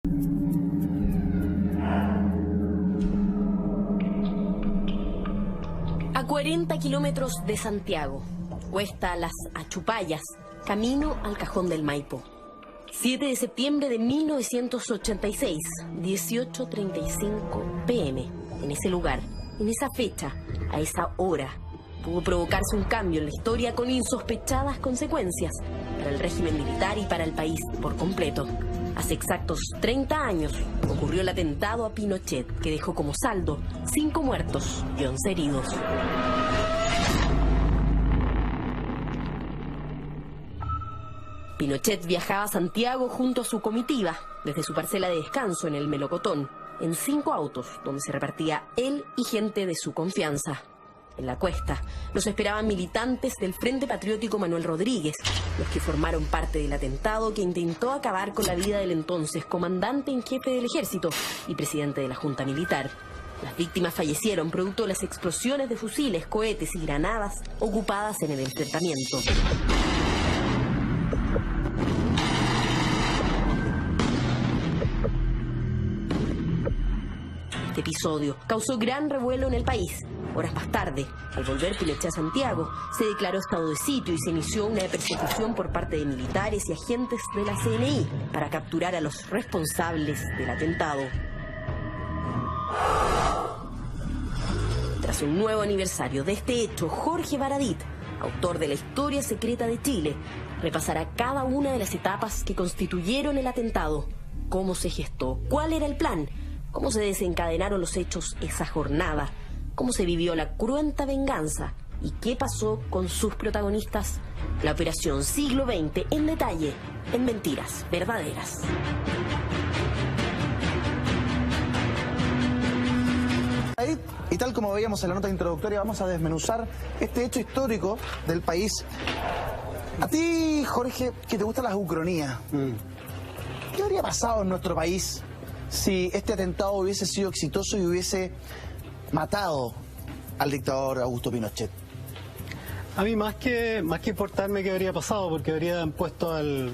A 40 kilómetros de Santiago, cuesta Las Achupallas, camino al Cajón del Maipo. 7 de septiembre de 1986, 18:35 p.m. En ese lugar, en esa fecha, a esa hora, pudo provocarse un cambio en la historia con insospechadas consecuencias para el régimen militar y para el país por completo. Hace exactos 30 años ocurrió el atentado a Pinochet, que dejó como saldo 5 muertos y 11 heridos. Pinochet viajaba a Santiago junto a su comitiva, desde su parcela de descanso en el Melocotón, en 5 autos, donde se repartía él y gente de su confianza. En la cuesta los esperaban militantes del Frente Patriótico Manuel Rodríguez, los que formaron parte del atentado que intentó acabar con la vida del entonces comandante en jefe del ejército y presidente de la Junta Militar. Las víctimas fallecieron producto de las explosiones de fusiles, cohetes y granadas ocupadas en el enfrentamiento. Este episodio causó gran revuelo en el país. Horas más tarde, al volver Pinochet a Santiago, se declaró estado de sitio y se inició una persecución por parte de militares y agentes de la CNI para capturar a los responsables del atentado. Tras un nuevo aniversario de este hecho, Jorge Baradit, autor de La Historia Secreta de Chile, repasará cada una de las etapas que constituyeron el atentado, cómo se gestó, cuál era el plan, cómo se desencadenaron los hechos esa jornada, cómo se vivió la cruenta venganza y qué pasó con sus protagonistas. La operación Siglo XX en detalle, en Mentiras Verdaderas. Y tal como veíamos en la nota introductoria, vamos a desmenuzar este hecho histórico del país. A ti, Jorge, que te gustan las ucronías, ¿qué habría pasado en nuestro país si este atentado hubiese sido exitoso y hubiese matado al dictador Augusto Pinochet? A mí más que importarme qué habría pasado, porque habrían puesto al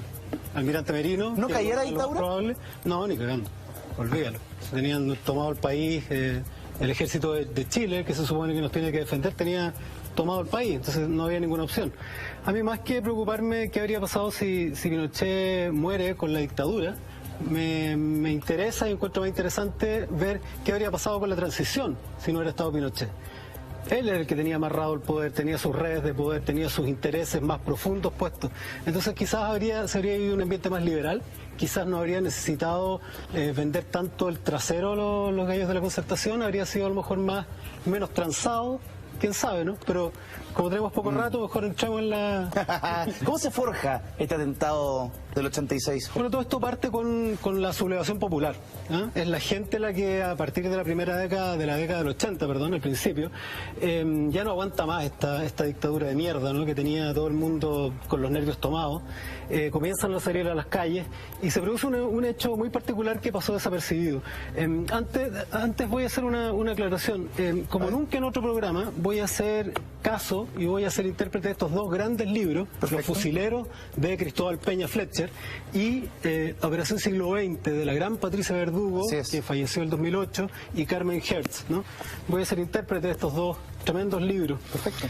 almirante Merino. ¿No cayera dictadura? Probable. No, ni cagando. Olvídalo. Tenían tomado el país, el ejército de Chile, que se supone que nos tiene que defender, tenía tomado el país, entonces no había ninguna opción. A mí más que preocuparme qué habría pasado si Pinochet muere con la dictadura, me interesa y encuentro más interesante ver qué habría pasado con la transición si no hubiera estado Pinochet. Él era el que tenía amarrado el poder, tenía sus redes de poder, tenía sus intereses más profundos puestos. Entonces quizás se habría vivido un ambiente más liberal, quizás no habría necesitado vender tanto el trasero los gallos de la Concertación, habría sido a lo mejor menos transado, quién sabe, ¿no? Pero como tenemos poco rato, mejor entramos en la... ¿Cómo se forja este atentado del 86? Bueno, todo esto parte con la sublevación popular, ¿eh? Es la gente la que a partir de la primera década, de la década del 80, perdón, al principio, ya no aguanta más esta dictadura de mierda, ¿no? Que tenía todo el mundo con los nervios tomados. Comienzan a salir a las calles y se produce un hecho muy particular que pasó desapercibido. Antes voy a hacer una aclaración. Como nunca en otro programa, voy a hacer caso y voy a ser intérprete de estos dos grandes libros, Los Fusileros de Cristóbal Peña Fletcher y Operación Siglo XX de la gran Patricia Verdugo, que falleció en el 2008, y Carmen Hertz, ¿no? Voy a ser intérprete de estos dos tremendos libros. Perfecto.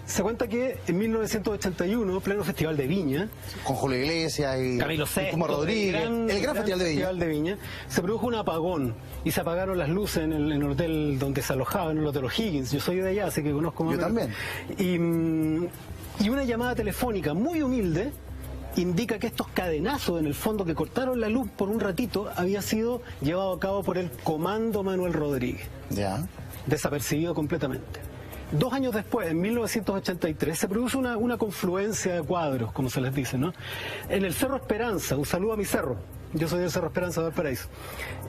Se cuenta que en 1981, pleno Festival de Viña, con Julio Iglesias y Camilo VI, Rodríguez, el gran Festival de Viña, se produjo un apagón y se apagaron las luces en el hotel donde se alojaban, en el Hotel O'Higgins. Yo soy de allá, así que conozco más. Yo también. Y una llamada telefónica muy humilde indica que estos cadenazos, en el fondo, que cortaron la luz por un ratito, había sido llevado a cabo por el Comando Manuel Rodríguez. Ya. Desapercibido completamente. 2 años después, en 1983, se produce una confluencia de cuadros, como se les dice, ¿no? En el Cerro Esperanza, un saludo a mi cerro, yo soy del Cerro Esperanza de Valparaíso,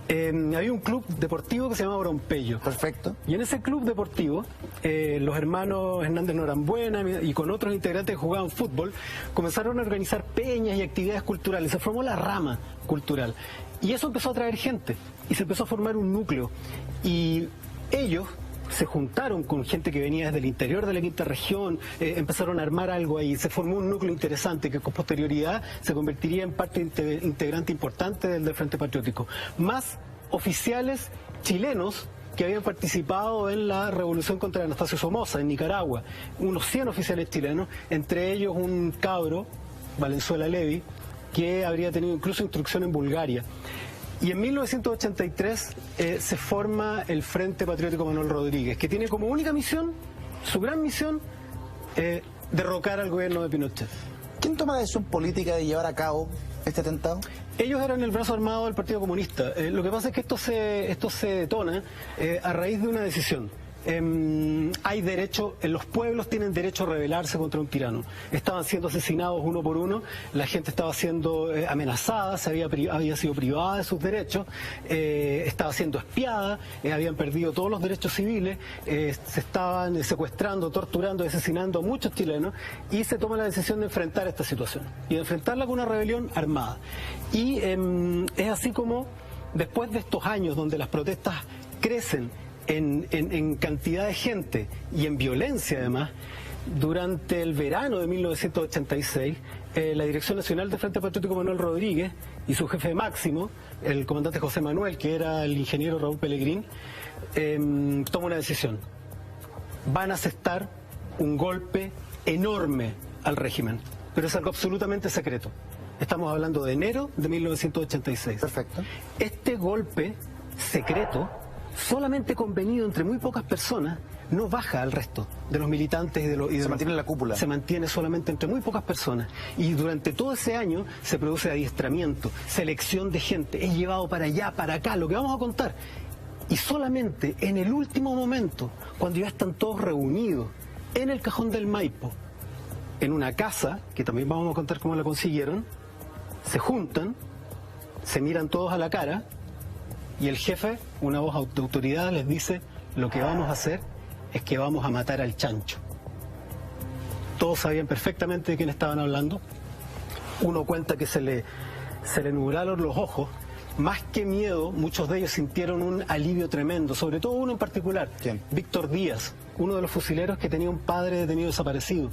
había un club deportivo que se llamaba Brompello. Perfecto. Y en ese club deportivo, los hermanos Hernández Norambuena y con otros integrantes que jugaban fútbol, comenzaron a organizar peñas y actividades culturales, se formó la rama cultural. Y eso empezó a atraer gente, y se empezó a formar un núcleo. Y ellos se juntaron con gente que venía desde el interior de la quinta región, empezaron a armar algo ahí, se formó un núcleo interesante que con posterioridad se convertiría en parte integrante importante del Frente Patriótico. Más oficiales chilenos que habían participado en la revolución contra Anastasio Somoza en Nicaragua, unos 100 oficiales chilenos, entre ellos un cabro, Valenzuela Levi, que habría tenido incluso instrucción en Bulgaria. Y en 1983 se forma el Frente Patriótico Manuel Rodríguez, que tiene como única misión, su gran misión, derrocar al gobierno de Pinochet. ¿Quién toma la decisión política de llevar a cabo este atentado? Ellos eran el brazo armado del Partido Comunista. Lo que pasa es que esto se detona a raíz de una decisión. Hay derecho, los pueblos tienen derecho a rebelarse contra un tirano. Estaban siendo asesinados uno por uno, la gente estaba siendo amenazada, había sido privada de sus derechos, estaba siendo espiada, habían perdido todos los derechos civiles, se estaban secuestrando, torturando y asesinando a muchos chilenos, y se toma la decisión de enfrentar esta situación y de enfrentarla con una rebelión armada. Y es así como después de estos años donde las protestas crecen en cantidad de gente y en violencia además, durante el verano de 1986, la Dirección Nacional del Frente Patriótico Manuel Rodríguez y su jefe máximo, el comandante José Manuel, que era el ingeniero Raúl Pellegrín, toma una decisión. Van a asestar un golpe enorme al régimen, pero es algo absolutamente secreto. Estamos hablando de enero de 1986. Perfecto. Este golpe secreto, solamente convenido entre muy pocas personas, no baja al resto de los militantes se mantiene en la cúpula. Se mantiene solamente entre muy pocas personas. Y durante todo ese año se produce adiestramiento, selección de gente, es llevado para allá, para acá, lo que vamos a contar. Y solamente en el último momento, cuando ya están todos reunidos en el Cajón del Maipo, en una casa, que también vamos a contar cómo la consiguieron, se juntan, se miran todos a la cara, y el jefe, una voz de autoridad, les dice: lo que vamos a hacer es que vamos a matar al chancho. Todos sabían perfectamente de quién estaban hablando. Uno cuenta que se le nublaron los ojos. Más que miedo, muchos de ellos sintieron un alivio tremendo, sobre todo uno en particular. ¿Quién? Víctor Díaz, uno de los fusileros que tenía un padre detenido desaparecido.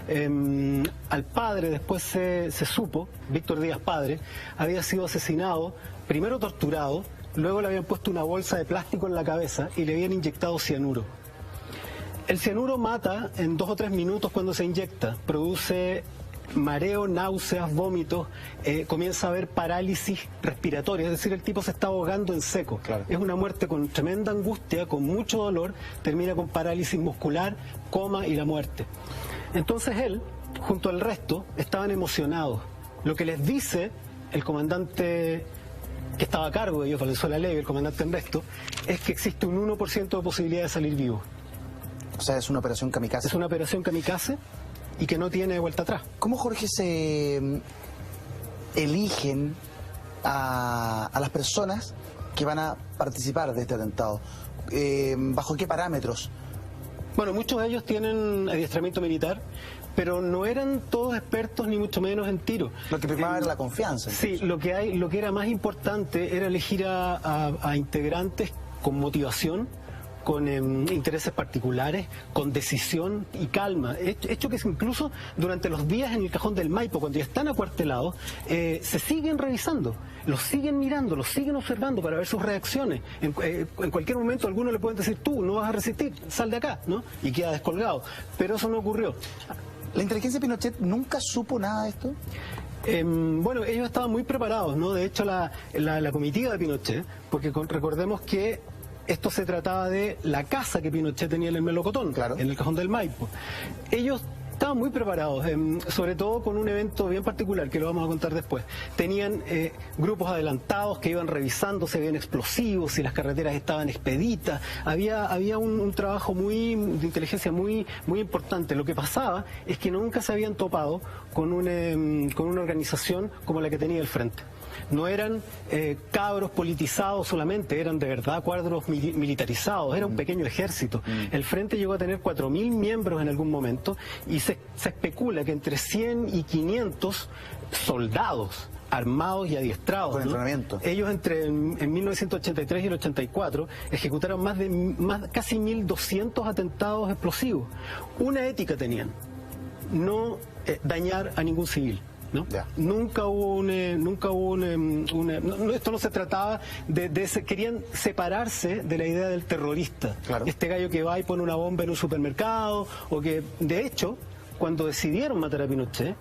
Al padre después se supo, Víctor Díaz padre, había sido asesinado, primero torturado, luego le habían puesto una bolsa de plástico en la cabeza y le habían inyectado cianuro. El cianuro mata en 2 o 3 minutos cuando se inyecta, produce mareo, náuseas, vómitos, comienza a haber parálisis respiratoria, es decir, el tipo se está ahogando en seco. Claro. Es una muerte con tremenda angustia, con mucho dolor, termina con parálisis muscular, coma y la muerte. Entonces él, junto al resto, estaban emocionados. Lo que les dice el comandante que estaba a cargo de ellos, Valenzuela Levi, el comandante en resto, es que existe un 1% de posibilidad de salir vivo. O sea, es una operación kamikaze. Es una operación kamikaze y que no tiene vuelta atrás. ¿Cómo, Jorge, se eligen a las personas que van a participar de este atentado? ¿Bajo qué parámetros? Bueno, muchos de ellos tienen adiestramiento militar, pero no eran todos expertos ni mucho menos en tiro. Lo que primaba era la confianza. Sí, lo que era más importante era elegir a integrantes con motivación, con intereses particulares, con decisión y calma. Hecho que incluso durante los días en el Cajón del Maipo, cuando ya están acuartelados, se siguen revisando, los siguen mirando, los siguen observando para ver sus reacciones. En cualquier momento algunos le pueden decir: tú no vas a resistir, sal de acá, ¿no? Y queda descolgado. Pero eso no ocurrió. ¿La inteligencia de Pinochet nunca supo nada de esto? Bueno, ellos estaban muy preparados, ¿no? De hecho, la comitiva de Pinochet, porque recordemos que esto se trataba de la casa que Pinochet tenía en el Melocotón, claro, en el Cajón del Maipo. Ellos estaban muy preparados, sobre todo con un evento bien particular que lo vamos a contar después. Tenían grupos adelantados que iban revisando si habían explosivos, si las carreteras estaban expeditas. Había un trabajo de inteligencia muy importante. Lo que pasaba es que nunca se habían topado con una organización como la que tenía el Frente. No eran cabros politizados solamente, eran de verdad cuadros militarizados, era un pequeño ejército. El Frente llegó a tener 4.000 miembros en algún momento y se especula que entre 100 y 500 soldados armados y adiestrados, con ¿no? entrenamiento. Ellos en 1983 y el 84 ejecutaron casi 1.200 atentados explosivos. Una ética tenían: no dañar a ningún civil, ¿no? Nunca hubo esto no se trataba querían separarse de la idea del terrorista. Claro. Este gallo que va y pone una bomba en un supermercado, o que, de hecho, cuando decidieron matar a Pinochet,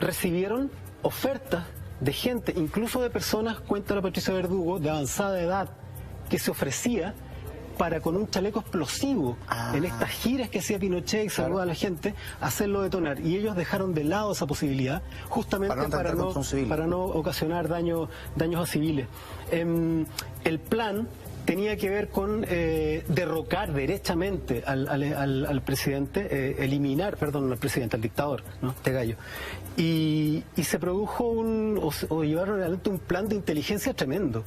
recibieron ofertas de gente, incluso de personas, cuenta la Patricia Verdugo, de avanzada edad, que se ofrecía para, con un chaleco explosivo, en estas giras que hacía Pinochet y saludaba a la gente, hacerlo detonar. Y ellos dejaron de lado esa posibilidad, justamente para no ocasionar daños a civiles. El plan tenía que ver con derrocar derechamente al presidente, al dictador, ¿no? Este gallo. Y se produjo o llevaron adelante un plan de inteligencia tremendo.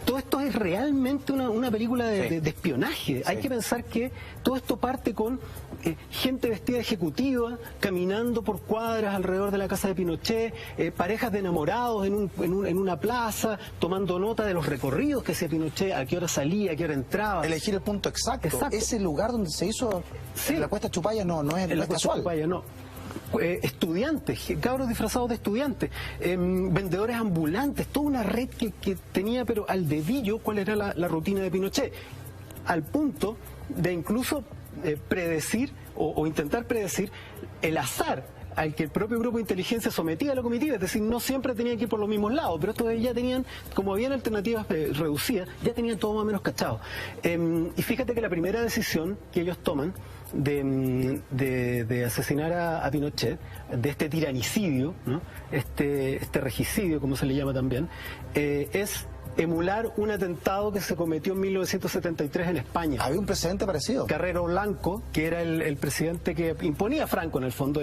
Todo esto es realmente una película de espionaje. Hay que pensar que todo esto parte con gente vestida de ejecutiva, caminando por cuadras alrededor de la casa de Pinochet, parejas de enamorados en una plaza, tomando nota de los recorridos que hacía Pinochet, a qué hora salía, a qué hora entraba. Elegir el punto exacto. Ese lugar donde se hizo la Cuesta Chupaya no es casual. Chupaya, no. Estudiantes, cabros disfrazados de estudiantes, vendedores ambulantes, toda una red que tenía, pero al dedillo, cuál era la rutina de Pinochet, al punto de incluso predecir o intentar predecir el azar al que el propio grupo de inteligencia sometía a la comitiva. Es decir, no siempre tenían que ir por los mismos lados, pero estos ya tenían, como habían alternativas reducidas, ya tenían todo más o menos cachado. Y fíjate que la primera decisión que ellos toman de asesinar a Pinochet, de este tiranicidio, ¿no? este regicidio, como se le llama también, es emular un atentado que se cometió en 1973 en España. Había un precedente parecido. Carrero Blanco, que era el presidente que imponía a Franco, en el fondo,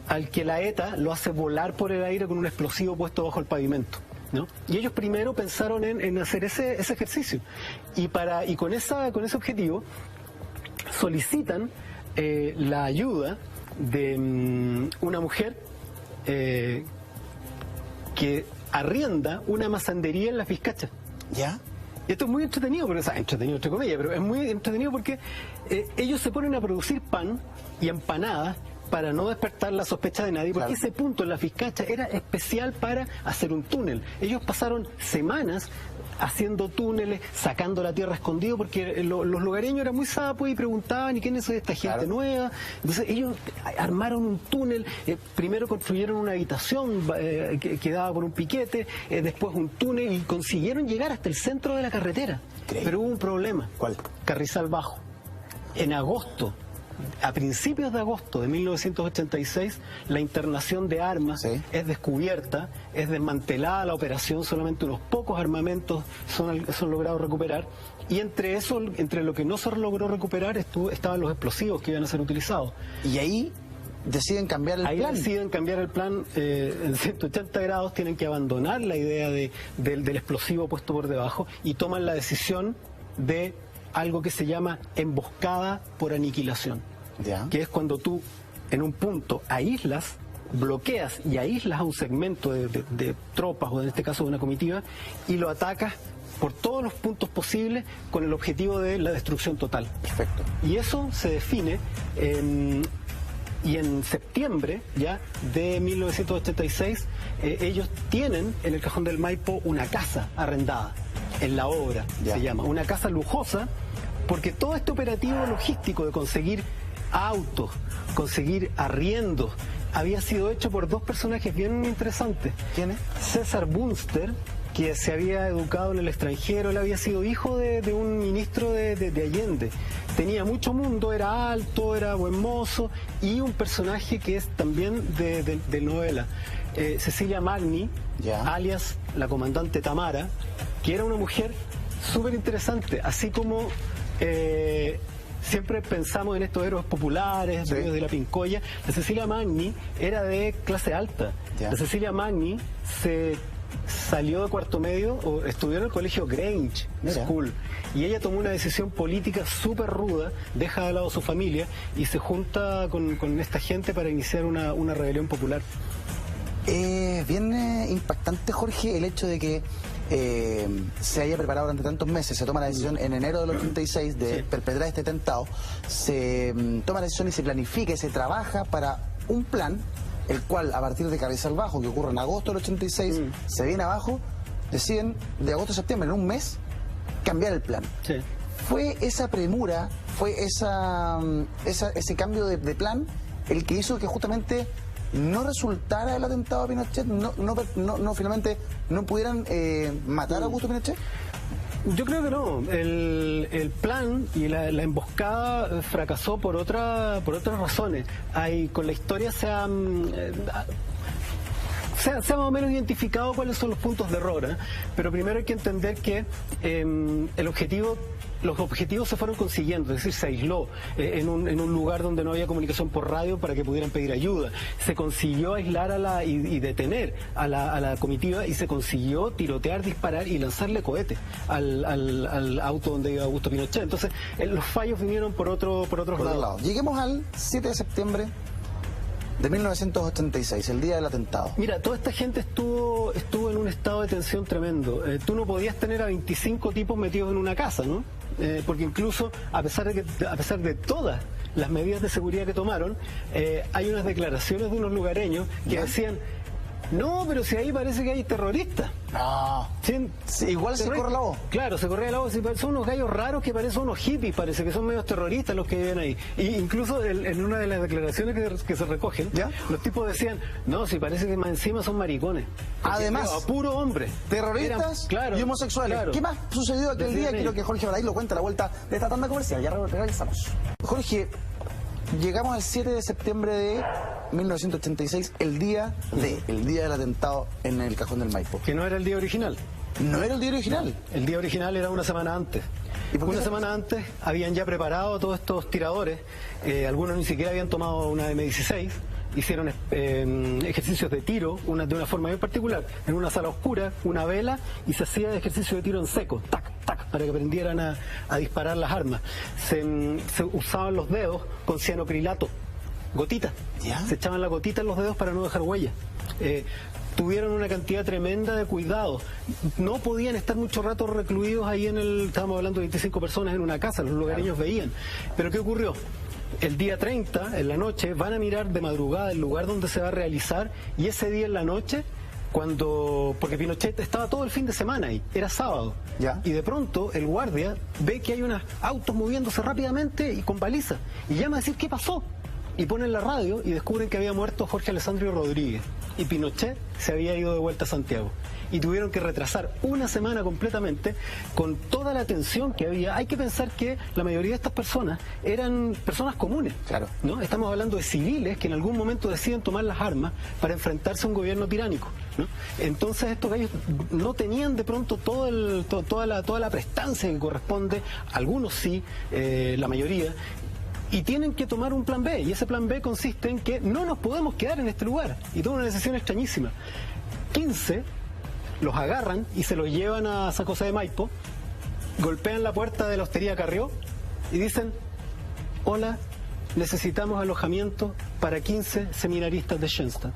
al que la ETA lo hace volar por el aire con un explosivo puesto bajo el pavimento, ¿no? Y ellos primero pensaron en hacer ese ejercicio. Y con ese objetivo solicitan la ayuda de una mujer que arrienda una masandería en Las Vizcachas. ¿Ya? Y esto es muy entretenido, entretenido entre comillas, pero es muy entretenido porque ellos se ponen a producir pan y empanadas para no despertar la sospecha de nadie, porque ese punto en Las Vizcachas era especial para hacer un túnel. Ellos pasaron semanas haciendo túneles, sacando la tierra escondido, porque los lugareños eran muy sapos y preguntaban: ¿y quién es esta gente nueva? Entonces ellos armaron un túnel, primero construyeron una habitación que daba por un piquete, después un túnel, y consiguieron llegar hasta el centro de la carretera. Pero hubo un problema. ¿Cuál? Carrizal Bajo. En agosto, a principios de agosto de 1986, la internación de armas es descubierta, es desmantelada la operación, solamente unos pocos armamentos son logrados recuperar, y entre lo que no se logró recuperar estaban los explosivos que iban a ser utilizados. Y ahí deciden cambiar el plan. Ahí deciden cambiar el plan en 180 grados, tienen que abandonar la idea del explosivo puesto por debajo y toman la decisión de algo que se llama emboscada por aniquilación, que es cuando tú en un punto bloqueas y aíslas a un segmento de tropas, o en este caso de una comitiva, y lo atacas por todos los puntos posibles con el objetivo de la destrucción total. Perfecto. Y eso se define y en septiembre ya de 1986 ellos tienen en el Cajón del Maipo una casa arrendada, en La Obra se llama, una casa lujosa, porque todo este operativo logístico de conseguir autos, conseguir arriendos, había sido hecho por dos personajes bien interesantes. ¿Quiénes? César Bunster, que se había educado en el extranjero, él había sido hijo de un ministro de Allende. Tenía mucho mundo, era alto, era buen mozo, y un personaje que es también de novela. Cecilia Magni, alias la comandante Tamara, que era una mujer súper interesante, así como siempre pensamos en estos héroes populares, de la Pincoya. La Cecilia Magni era de clase alta. La Cecilia Magni se salió de cuarto medio, o estudió en el colegio Grange School, y ella tomó una decisión política súper ruda, deja de lado a su familia y se junta con esta gente para iniciar una rebelión popular. Bien impactante, Jorge, el hecho de que se haya preparado durante tantos meses. Se toma la decisión en enero del 86 de perpetrar este atentado. Se toma la decisión y se planifica y se trabaja para un plan, el cual a partir de Carrizal Bajo, que ocurre en agosto del 86, se viene abajo, deciden de agosto a septiembre, en un mes, cambiar el plan. Sí. Fue esa premura, fue ese cambio de plan el que hizo que justamente no resultara el atentado a Pinochet, finalmente no pudieran matar a Augusto Pinochet. Yo creo que no. El plan y la emboscada fracasó por otras razones. Con la historia se ha más o menos identificado cuáles son los puntos de error, pero primero hay que entender que los objetivos se fueron consiguiendo, es decir, se aisló en un lugar donde no había comunicación por radio para que pudieran pedir ayuda. Se consiguió aislar y detener a la comitiva y se consiguió tirotear, disparar y lanzarle cohetes al auto donde iba Augusto Pinochet. Entonces, los fallos vinieron por otros lados. Lleguemos al 7 de septiembre de 1986, el día del atentado. Mira, toda esta gente estuvo en un estado de tensión tremendo. Tú no podías tener a 25 tipos metidos en una casa, ¿no? Porque incluso, a pesar de todas las medidas de seguridad que tomaron, hay unas declaraciones de unos lugareños que decían: no, pero si ahí parece que hay terroristas. No. Sí, igual se corre la voz. Claro, se corre la voz. Son unos gallos raros que parecen unos hippies, parece que son medios terroristas los que viven ahí. Y incluso en una de las declaraciones que se recogen, ¿ya? Los tipos decían: no, si parece que más encima son maricones. Además, a puro hombre. Terroristas y homosexuales. Claro. ¿Qué más sucedió aquel día? Quiero que Jorge Baradit lo cuente a la vuelta de esta tanda comercial. Ya regresamos. Jorge, llegamos al 7 de septiembre de 1986, el día del atentado en el Cajón del Maipo. Que no era el día original. No era el día original. El día original era una semana antes. Una semana antes habían ya preparado todos estos tiradores, algunos ni siquiera habían tomado una M16, hicieron ejercicios de tiro de una forma bien particular, en una sala oscura, una vela, y se hacía ejercicio de tiro en seco, tac, tac, para que aprendieran a disparar las armas. Se usaban los dedos con cianocrilato, gotitas. ¿Ya? Se echaban la gotita en los dedos para no dejar huella. Tuvieron una cantidad tremenda de cuidados. No podían estar mucho rato recluidos ahí estábamos hablando de 25 personas en una casa, los lugareños veían. Pero ¿qué ocurrió? El día 30, en la noche, van a mirar de madrugada el lugar donde se va a realizar, y ese día en la noche, porque Pinochet estaba todo el fin de semana ahí, era sábado, ¿ya? Y de pronto el guardia ve que hay unos autos moviéndose rápidamente y con baliza, y llama a decir: ¿qué pasó? Y ponen la radio y descubren que había muerto Jorge Alessandro Rodríguez, y Pinochet se había ido de vuelta a Santiago. Y tuvieron que retrasar una semana completamente con toda la tensión que había. Hay que pensar que la mayoría de estas personas eran personas comunes. Claro. ¿No? Estamos hablando de civiles que en algún momento deciden tomar las armas para enfrentarse a un gobierno tiránico, ¿no? Entonces estos gallos no tenían de pronto toda la prestancia que corresponde, algunos sí, la mayoría, y tienen que tomar un plan B, y ese plan B consiste en que no nos podemos quedar en este lugar, y toman una decisión extrañísima. 15 los agarran y se los llevan a San José de Maipo, golpean la puerta de la hostería Carrió y dicen: hola, necesitamos alojamiento para 15 seminaristas de Schoenstatt.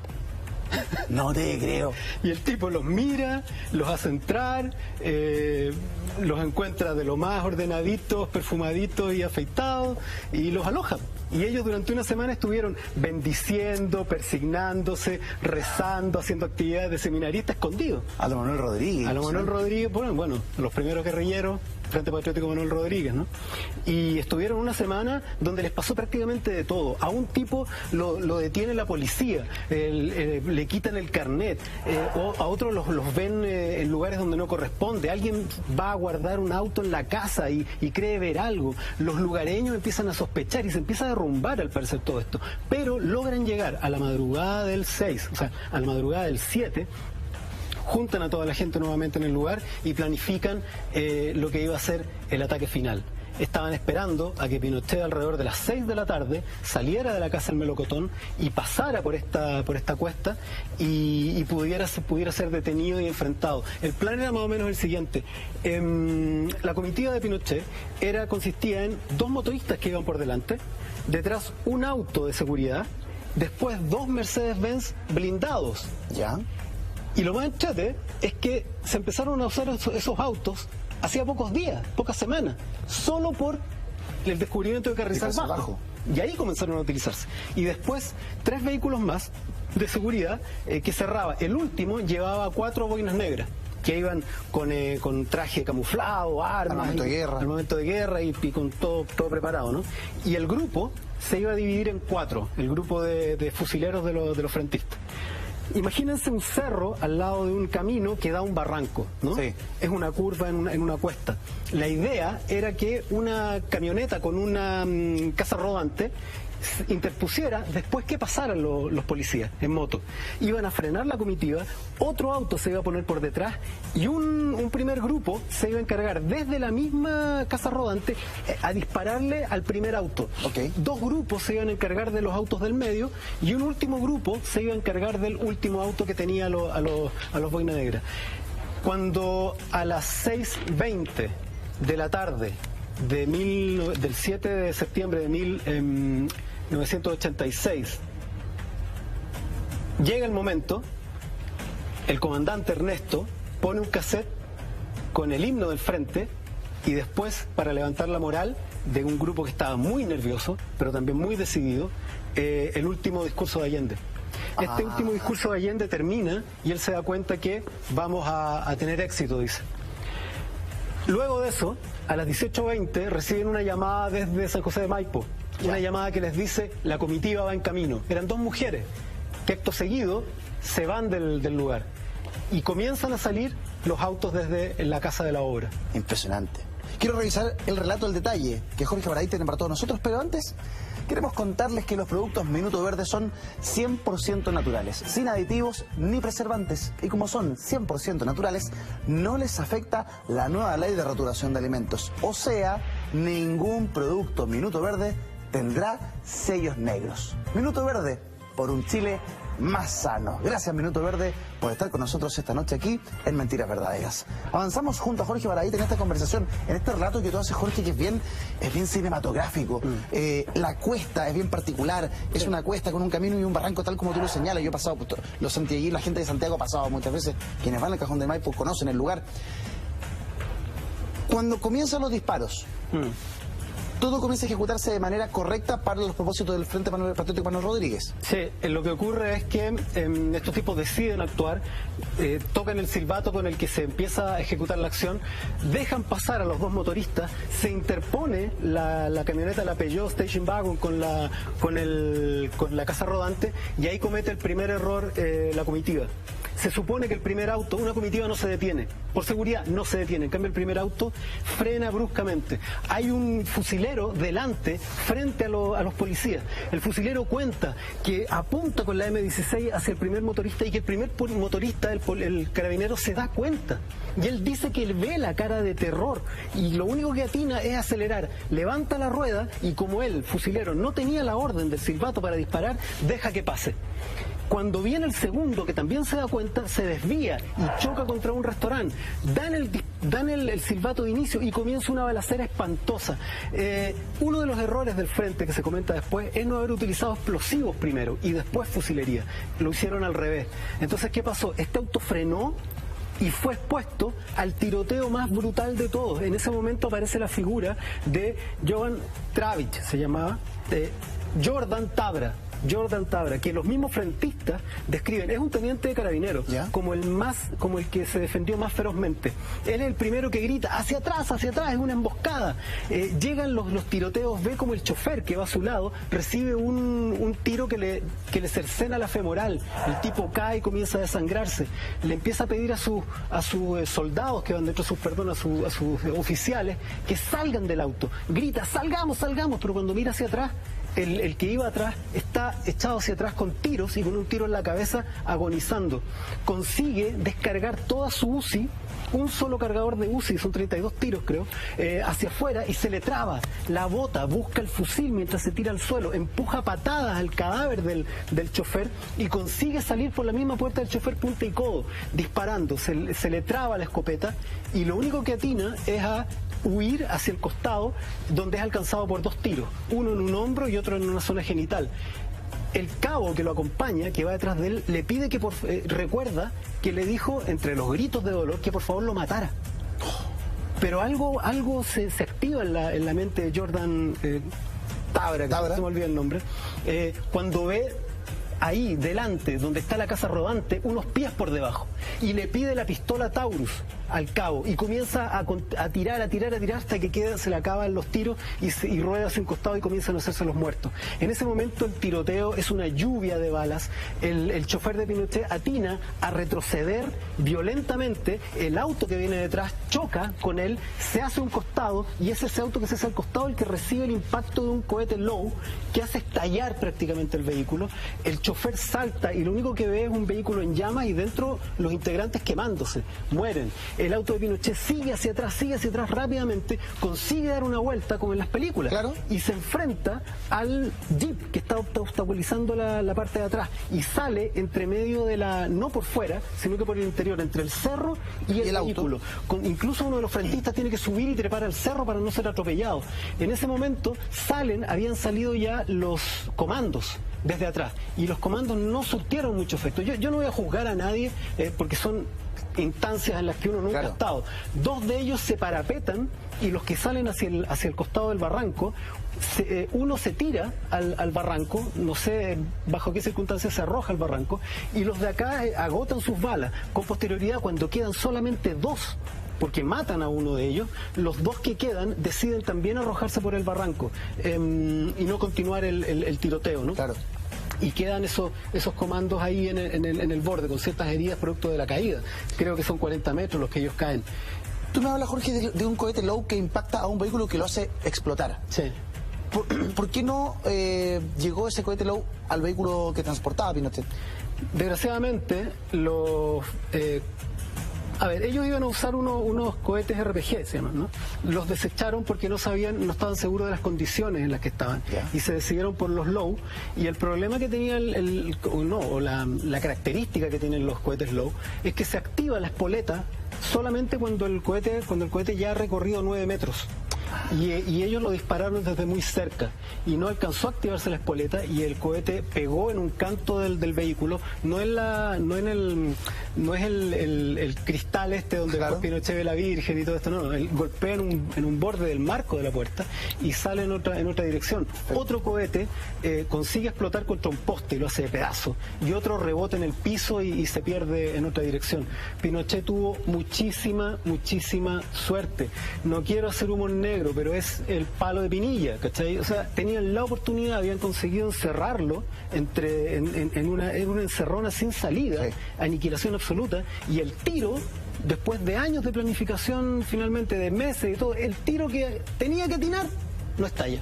No te creo. Y el tipo los mira, los hace entrar, los encuentra de lo más ordenaditos, perfumaditos y afeitados, y los aloja. Y ellos durante una semana estuvieron bendiciendo, persignándose, rezando, haciendo actividades de seminarista escondidos. A lo Manuel Rodríguez. A lo Manuel Rodríguez, bueno, los primeros guerrilleros, Frente Patriótico Manuel Rodríguez, ¿no? Y estuvieron una semana donde les pasó prácticamente de todo. A un tipo lo detiene la policía, le quitan el carnet, a otros los ven en lugares donde no corresponde. Alguien va a guardar un auto en la casa y cree ver algo. Los lugareños empiezan a sospechar y se empieza a derrumbar al parecer todo esto. Pero logran llegar a la madrugada del 6, o sea, a la madrugada del 7, juntan a toda la gente nuevamente en el lugar y planifican lo que iba a ser el ataque final. Estaban esperando a que Pinochet alrededor de las 6 de la tarde saliera de la casa del Melocotón y pasara por esta cuesta y pudiera ser detenido y enfrentado. El plan era más o menos el siguiente. La comitiva de Pinochet consistía en 2 motoristas que iban por delante, detrás un auto de seguridad después 2 Mercedes-Benz blindados. ¿Ya? Y lo más entrete es que se empezaron a usar esos autos hacía pocos días, pocas semanas, solo por el descubrimiento de Carrizal Bajo. Y ahí comenzaron a utilizarse. Y después 3 vehículos más de seguridad que cerraba. El último llevaba 4 boinas negras que iban con traje camuflado, armas, al momento de guerra y con todo preparado, ¿no? Y el grupo se iba a dividir en 4, el grupo de fusileros de los frentistas. Imagínense un cerro al lado de un camino que da a un barranco, ¿no? Sí. Es una curva en una cuesta. La idea era que una camioneta con una casa rodante interpusiera después que pasaran los policías en moto. Iban a frenar la comitiva, otro auto se iba a poner por detrás y un primer grupo se iba a encargar desde la misma casa rodante a dispararle al primer auto. Okay. 2 grupos se iban a encargar de los autos del medio y un último grupo se iba a encargar del último auto que tenía a los boina negra. Cuando a las 6:20 de la tarde del 7 de septiembre de 1986 llega el momento, el comandante Ernesto pone un cassette con el himno del frente y después, para levantar la moral de un grupo que estaba muy nervioso pero también muy decidido, el último discurso de Allende. Este último discurso de Allende termina y él se da cuenta que vamos a tener éxito, dice. Luego de eso, a las 18:20 reciben una llamada desde San José de Maipo, una llamada que les dice: la comitiva va en camino. Eran 2 mujeres que acto seguido se van del lugar y comienzan a salir los autos desde la Casa de la Obra. Impresionante. Quiero revisar el relato al detalle que Jorge Baradit tiene para todos nosotros, pero antes queremos contarles que los productos Minuto Verde son 100% naturales, sin aditivos ni preservantes. Y como son 100% naturales, no les afecta la nueva ley de rotulación de alimentos. O sea, ningún producto Minuto Verde tendrá sellos negros. Minuto Verde, por un Chile más sano. Gracias, Minuto Verde, por estar con nosotros esta noche aquí en Mentiras Verdaderas. Avanzamos junto a Jorge Baradit en esta conversación, en este relato que tú haces, Jorge, que es bien cinematográfico. La cuesta es bien particular, es una cuesta con un camino y un barranco tal como tú lo señalas. Yo he pasado, los santiagueños, la gente de Santiago ha pasado muchas veces, quienes van al Cajón del Maipo conocen el lugar. Cuando comienzan los disparos, todo comienza a ejecutarse de manera correcta para los propósitos del Frente Patriótico Manuel Rodríguez. Sí, lo que ocurre es que estos tipos deciden actuar, tocan el silbato con el que se empieza a ejecutar la acción, dejan pasar a los 2 motoristas, se interpone la camioneta, la Peugeot Station Wagon con la casa rodante, y ahí comete el primer error la comitiva. Se supone que el primer auto, una comitiva no se detiene, por seguridad no se detiene, en cambio el primer auto frena bruscamente. Hay un fusilero delante, frente a los policías. El fusilero cuenta que apunta con la M16 hacia el primer motorista y que el primer motorista, el carabinero, se da cuenta. Y él dice que él ve la cara de terror y lo único que atina es acelerar. Levanta la rueda y como él, fusilero, no tenía la orden del silbato para disparar, deja que pase. Cuando viene el segundo, que también se da cuenta, se desvía y choca contra un restaurante. Dan el silbato de inicio y comienza una balacera espantosa. Uno de los errores del frente que se comenta después es no haber utilizado explosivos primero y después fusilería. Lo hicieron al revés. Entonces, ¿qué pasó? Este auto frenó y fue expuesto al tiroteo más brutal de todos. En ese momento aparece la figura de Jovan Travich, se llamaba, Jordan Tabra, que los mismos frentistas describen, es un teniente de carabineros, como el que se defendió más ferozmente. Él es el primero que grita, hacia atrás, es una emboscada. Llegan los tiroteos, ve como el chofer que va a su lado recibe un tiro que le cercena la femoral. El tipo cae y comienza a desangrarse. Le empieza a pedir a sus soldados que van dentro, a sus oficiales, que salgan del auto. Grita, salgamos, pero cuando mira hacia atrás, el que iba atrás está echado hacia atrás con tiros y con un tiro en la cabeza agonizando. Consigue descargar toda su UCI, un solo cargador de UCI, son 32 tiros creo, hacia afuera, y se le traba, la bota, busca el fusil mientras se tira al suelo, empuja patadas al cadáver del chofer y consigue salir por la misma puerta del chofer punta y codo, disparando. Se le traba la escopeta y lo único que atina es a huir hacia el costado, donde es alcanzado por 2 tiros, uno en un hombro y otro en una zona genital. el cabo que lo acompaña, que va detrás de él, le pide que recuerda que le dijo, entre los gritos de dolor, que por favor lo matara. Pero algo se activa en la mente de Jordan Tabra, que se me olvida el nombre, cuando ve ahí, delante, donde está la casa rodante, unos pies por debajo, y le pide la pistola Taurus al cabo, y comienza a tirar, hasta que se le acaban los tiros, y rueda hacia un costado y comienzan a hacerse los muertos. En ese momento el tiroteo es una lluvia de balas, el chofer de Pinochet atina a retroceder violentamente, el auto que viene detrás choca con él, se hace un costado, y es ese auto que se hace al costado el que recibe el impacto de un cohete Low, que hace estallar prácticamente el vehículo. El chofer salta y lo único que ve es un vehículo en llamas y dentro los integrantes quemándose, mueren. El auto de Pinochet sigue hacia atrás rápidamente, consigue dar una vuelta como en las películas, claro, y se enfrenta al jeep que está obstaculizando la parte de atrás y sale entre medio de no por fuera, sino que por el interior, entre el cerro y el vehículo. Incluso uno de los frentistas tiene que subir y trepar al cerro para no ser atropellado. En ese momento habían salido ya los comandos desde atrás, y los comandos no surtieron mucho efecto. Yo no voy a juzgar a nadie porque son instancias en las que uno nunca ha estado. Dos de ellos se parapetan, y los que salen hacia el costado del barranco, uno se tira al barranco, no sé bajo qué circunstancias se arroja al barranco, y los de acá agotan sus balas. Con posterioridad, cuando quedan solamente dos, porque matan a uno de ellos, los dos que quedan deciden también arrojarse por el barranco y no continuar el tiroteo, ¿no? Claro. Y quedan esos comandos ahí en el borde, con ciertas heridas producto de la caída. Creo que son 40 metros los que ellos caen. Tú me hablas, Jorge, de un cohete Low que impacta a un vehículo que lo hace explotar. Sí. ¿Por qué no llegó ese cohete Low al vehículo que transportaba a Pinochet? Desgraciadamente, ellos iban a usar unos cohetes RPG, se llaman, ¿no? Los desecharon porque no estaban seguros de las condiciones en las que estaban, y se decidieron por los Low. Y el problema que tenía la característica que tienen los cohetes Low es que se activa la espoleta solamente cuando el cohete ya ha recorrido 9 metros. Y ellos lo dispararon desde muy cerca y no alcanzó a activarse la espoleta, y el cohete pegó en un canto del vehículo, no es el cristal donde Pinochet ve la Virgen y todo esto, no, él golpea en un borde del marco de la puerta y sale en otra dirección. Otro cohete consigue explotar contra un poste y lo hace de pedazo, y otro rebota en el piso y se pierde en otra dirección. Pinochet tuvo muchísima suerte. No quiero hacer humor negro, pero es el palo de Pinilla, ¿cachai? O sea, tenían la oportunidad, habían conseguido encerrarlo en una encerrona sin salida, aniquilación absoluta, y el tiro, después de años de planificación, finalmente de meses y todo, el tiro que tenía que atinar no estalla.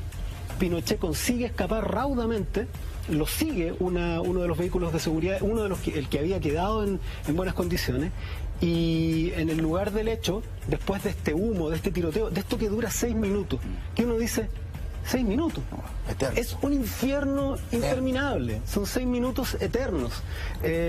Pinochet consigue escapar raudamente, lo sigue uno de los vehículos de seguridad, el que había quedado en buenas condiciones, y en el lugar del hecho, después de este humo, de este tiroteo, de esto que dura 6 minutos, que uno dice, 6 minutos, es un infierno interminable, son 6 minutos eternos.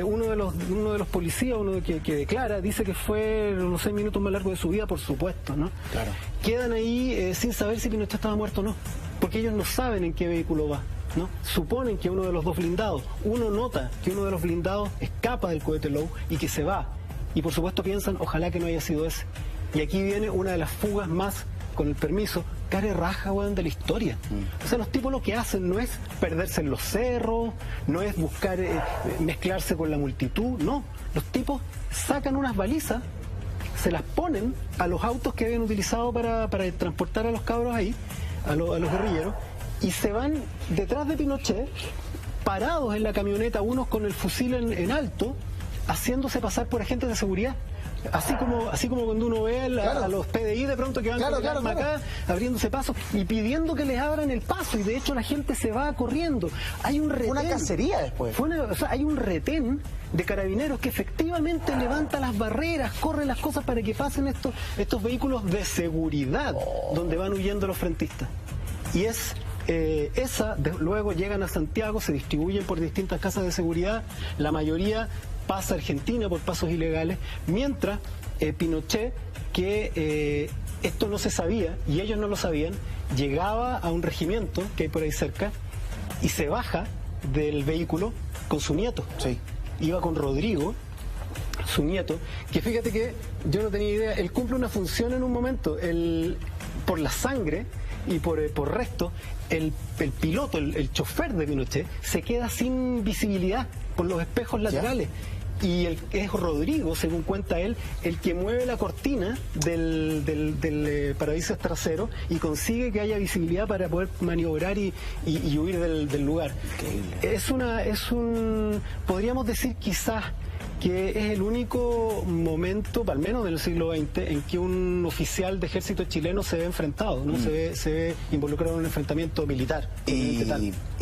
Uno de los policías, que declara, dice que fue los 6 minutos más largos de su vida, por supuesto, ¿no? Claro. Quedan ahí sin saber si Pinochet estaba muerto o no, porque ellos no saben en qué vehículo va, ¿no? Suponen que uno de los dos blindados, uno nota que uno de los blindados escapa del cohete Low y que se va, y por supuesto piensan, ojalá que no haya sido ese. Y aquí viene una de las fugas más, con el permiso, care raja, weón, de la historia. O sea, los tipos lo que hacen no es perderse en los cerros, no es buscar mezclarse con la multitud, no. Los tipos sacan unas balizas, se las ponen a los autos que habían utilizado para transportar a los cabros ahí, a los guerrilleros, y se van detrás de Pinochet, parados en la camioneta, unos con el fusil en alto, haciéndose pasar por agentes de seguridad. Así como cuando uno ve a los PDI de pronto que van acá, abriéndose paso y pidiendo que les abran el paso, y de hecho la gente se va corriendo. Hay un retén. Una cacería después. Hay un retén de carabineros que efectivamente levanta las barreras, corre las cosas para que pasen estos vehículos de seguridad donde van huyendo los frentistas. Y luego llegan a Santiago, se distribuyen por distintas casas de seguridad, la mayoría pasa a Argentina por pasos ilegales, mientras Pinochet, que esto no se sabía y ellos no lo sabían, llegaba a un regimiento que hay por ahí cerca y se baja del vehículo con su nieto. Sí. Iba con Rodrigo, su nieto, que fíjate que yo no tenía idea, él cumple una función en un momento, por la sangre y por resto, el piloto, el chofer de Pinochet, se queda sin visibilidad por los espejos laterales. Y es Rodrigo, según cuenta él, el que mueve la cortina del paraíso trasero y consigue que haya visibilidad para poder maniobrar y huir del lugar. Increíble. Podríamos decir quizás que es el único momento, al menos del siglo XX, en que un oficial de ejército chileno se ve enfrentado, ¿no? Se ve involucrado en un enfrentamiento militar. Y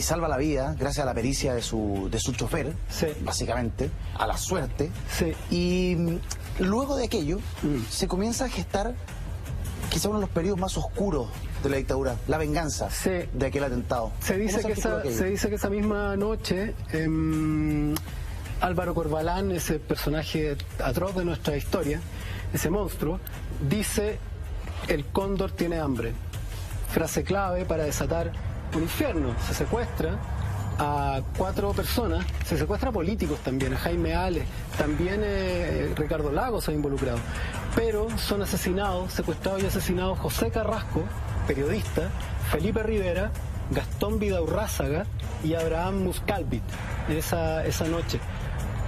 salva la vida gracias a la pericia de su chofer, sí, básicamente, a la suerte. Sí. Y luego de aquello se comienza a gestar quizá uno de los periodos más oscuros de la dictadura, la venganza, sí, de aquel atentado. Se dice que esa misma noche Álvaro Corbalán, ese personaje atroz de nuestra historia, ese monstruo, dice: el cóndor tiene hambre. Frase clave para desatar un infierno. Se secuestra a 4 personas, se secuestra a políticos también, a Jaime Ales, también Ricardo Lagos se ha involucrado, pero son asesinados, secuestrados y asesinados José Carrasco, periodista, Felipe Rivera, Gastón Vidaurrázaga y Abraham Muscalvit esa noche.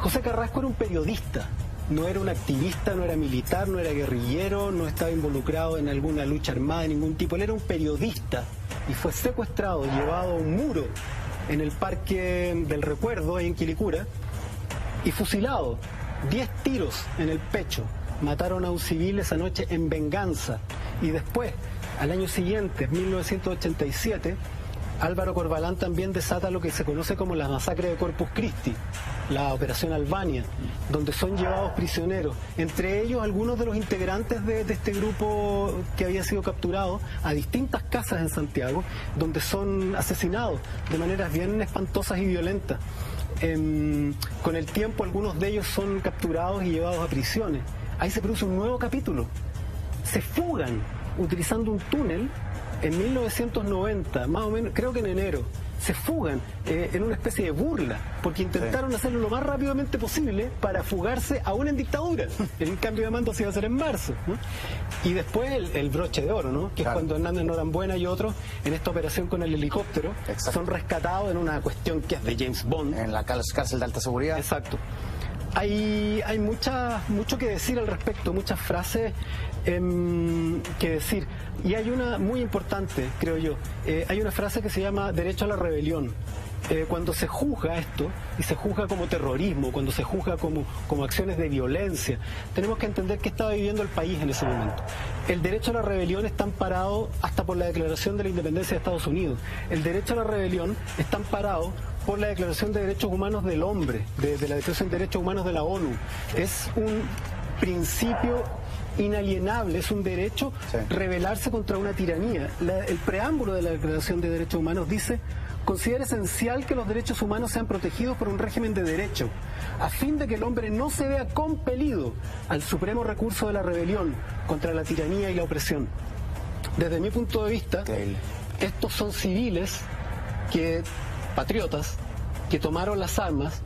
José Carrasco era un periodista, no era un activista, no era militar, no era guerrillero, no estaba involucrado en alguna lucha armada de ningún tipo. Él era un periodista y fue secuestrado, llevado a un muro en el Parque del Recuerdo, ahí en Quilicura, y fusilado. 10 tiros en el pecho. Mataron a un civil esa noche en venganza. Y después, al año siguiente, 1987, Álvaro Corbalán también desata lo que se conoce como la masacre de Corpus Christi, la Operación Albania, donde son llevados prisioneros, entre ellos algunos de los integrantes de este grupo que había sido capturado, a distintas casas en Santiago, donde son asesinados de maneras bien espantosas y violentas. Con el tiempo algunos de ellos son capturados y llevados a prisiones. Ahí se produce un nuevo capítulo. Se fugan utilizando un túnel en 1990, más o menos, creo que en enero. Se fugan en una especie de burla, porque intentaron hacerlo lo más rápidamente posible para fugarse aún en dictadura. El cambio de mando se iba a hacer en marzo, ¿no? Y después el broche de oro, ¿no? Que es cuando Hernández Norambuena y otros, en esta operación con el helicóptero, son rescatados en una cuestión que es de James Bond. En la cárcel de alta seguridad. Exacto. Hay mucho que decir al respecto, muchas frases que decir. Y hay una muy importante, creo yo. Hay una frase que se llama derecho a la rebelión. Cuando se juzga esto, y se juzga como terrorismo, cuando se juzga como acciones de violencia, tenemos que entender qué estaba viviendo el país en ese momento. El derecho a la rebelión está amparado hasta por la Declaración de la Independencia de Estados Unidos. El derecho a la rebelión está amparado por la Declaración de Derechos Humanos del Hombre, de la Declaración de Derechos Humanos de la ONU. Es un principio inalienable, es un derecho rebelarse contra una tiranía. El preámbulo de la Declaración de Derechos Humanos dice: considera esencial que los derechos humanos sean protegidos por un régimen de derecho, a fin de que el hombre no se vea compelido al supremo recurso de la rebelión contra la tiranía y la opresión. Desde mi punto de vista, estos son civiles patriotas, que tomaron las armas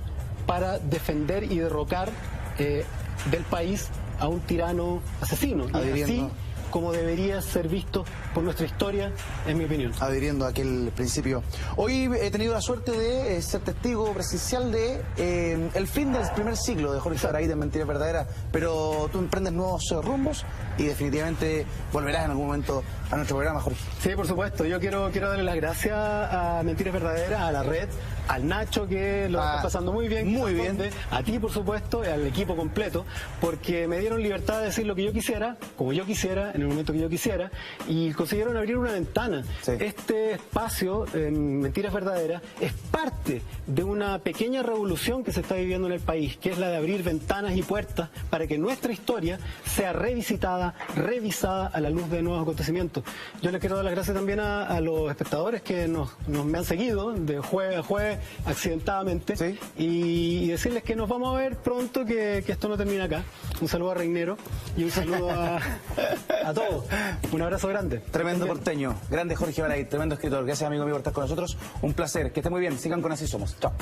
para defender y derrocar del país a un tirano asesino. Y así como debería ser visto por nuestra historia, en mi opinión. Adhiriendo a aquel principio. Hoy he tenido la suerte de ser testigo presencial de el fin del primer siglo de Jorge Sagraí de Mentiras Verdaderas, pero tú emprendes nuevos rumbos y definitivamente volverás en algún momento a nuestro programa, Jorge. Sí, por supuesto. Yo quiero darle las gracias a Mentiras Verdaderas, a la red, al Nacho, que lo está pasando muy bien. Muy bien. A ti, por supuesto, y al equipo completo, porque me dieron libertad de decir lo que yo quisiera, como yo quisiera, en el momento que yo quisiera, y consiguieron abrir una ventana. Este espacio, en Mentiras Verdaderas, es parte de una pequeña revolución que se está viviendo en el país, que es la de abrir ventanas y puertas para que nuestra historia sea revisitada, revisada a la luz de nuevos acontecimientos. Yo les quiero dar las gracias también a los espectadores que me han seguido de jueves a jueves accidentadamente, y decirles que nos vamos a ver pronto, que esto no termina acá. Un saludo a Reinero y un saludo a todos. Un abrazo grande. Tremendo porteño, grande Jorge Baradit, tremendo escritor. Gracias amigo mío por estar con nosotros. Un placer, que esté muy bien, sigan con Así Somos. Chao.